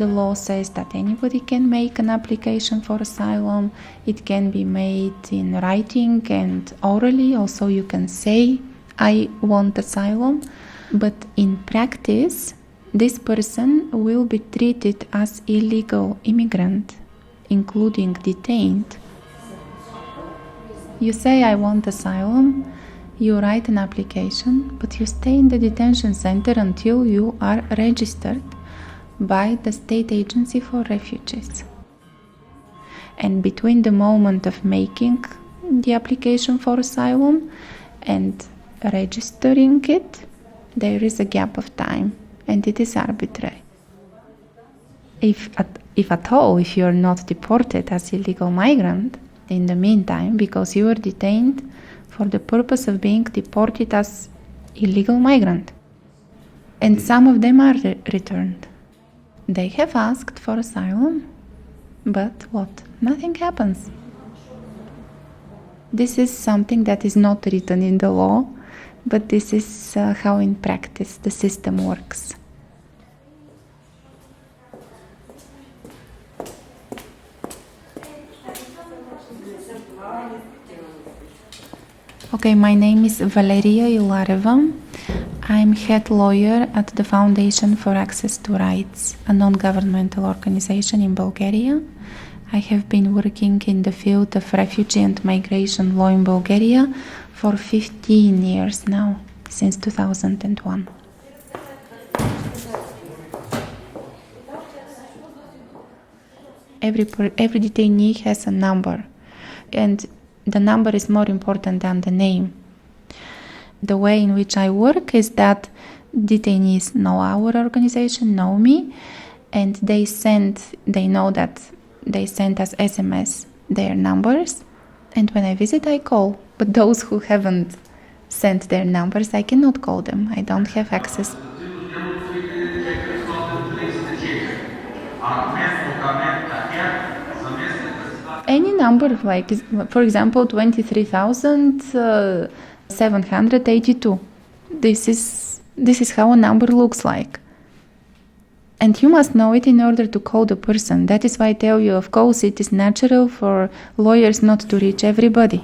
The law says that anybody can make an application for asylum. It can be made in writing and orally. Also, you can say, I want asylum. But in practice, this person will be treated as illegal immigrant, including detained. You say, I want asylum. You write an application, but you stay in the detention center until you are registered by the State Agency for Refugees. And between the moment of making the application for asylum and registering it, there is a gap of time, and it is arbitrary. If at all, if you are not deported as illegal migrant in the meantime, because you are detained for the purpose of being deported as illegal migrant. And some of them are returned. They have asked for asylum, but what? Nothing happens. This is something that is not written in the law, but this is how in practice the system works. Okay, my name is Valeria Ilareva. I'm head lawyer at the Foundation for Access to Rights, a non-governmental organization in Bulgaria. I have been working in the field of refugee and migration law in Bulgaria for 15 years now, since 2001. Every detainee has a number, and the number is more important than the name. The way in which I work is that detainees know our organization, know me, and they know that they send us SMS their numbers, and when I visit I call. But those who haven't sent their numbers, I cannot call them. I don't have access. Any number, like for example 23,782. This is how a number looks like. And you must know it in order to call the person. That is why I tell you, of course, it is natural for lawyers not to reach everybody.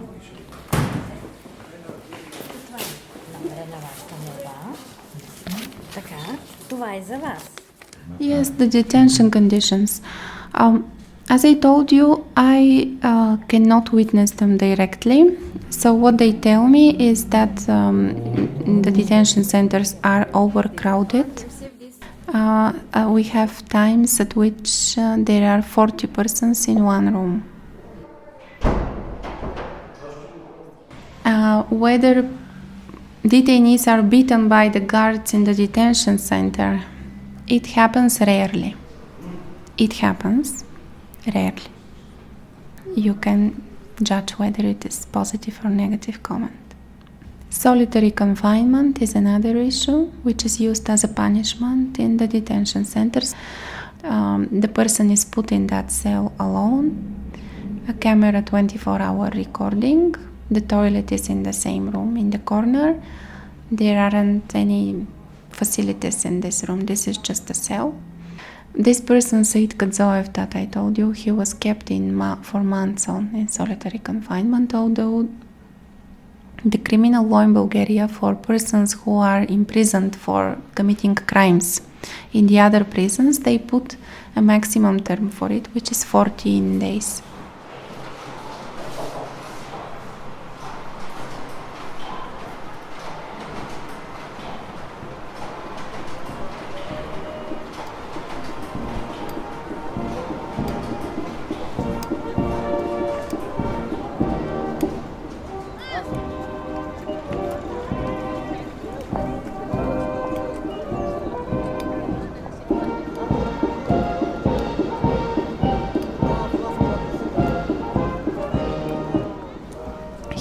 Yes, the detention conditions. As I told you, I cannot witness them directly. So what they tell me is that the detention centers are overcrowded. We have times at which there are 40 persons in one room. Whether detainees are beaten by the guards in the detention center, it happens rarely. It happens rarely. You can judge whether it is positive or negative comment. Solitary confinement is another issue which is used as a punishment in the detention centers. The person is put in that cell alone, a camera 24-hour recording. The toilet is in the same room in the corner. There aren't any facilities in this room. This is just a cell. This person, Said Kadzoev, that I told you, he was kept for months in solitary confinement, although the criminal law in Bulgaria for persons who are imprisoned for committing crimes in the other prisons, they put a maximum term for it, which is 14 days.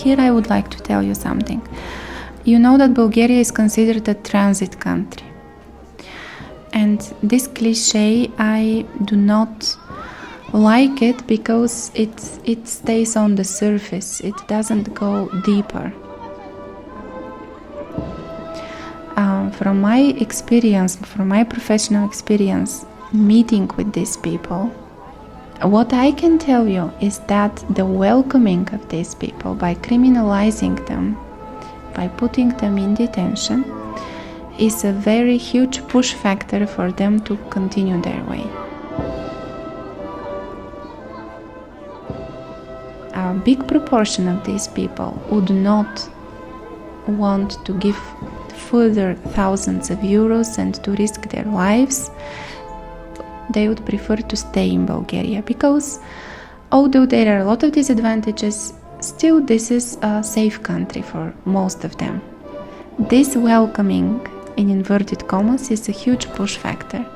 Here I would like to tell you something. You know that Bulgaria is considered a transit country. And this cliche, I do not like it because it stays on the surface. It doesn't go deeper. From my experience, from my professional experience, meeting with these people, what I can tell you is that the welcoming of these people by criminalizing them, by putting them in detention, is a very huge push factor for them to continue their way. A big proportion of these people would not want to give further thousands of euros and to risk their lives. They would prefer to stay in Bulgaria because although there are a lot of disadvantages, still this is a safe country for most of them. This welcoming, in inverted commas, is a huge push factor.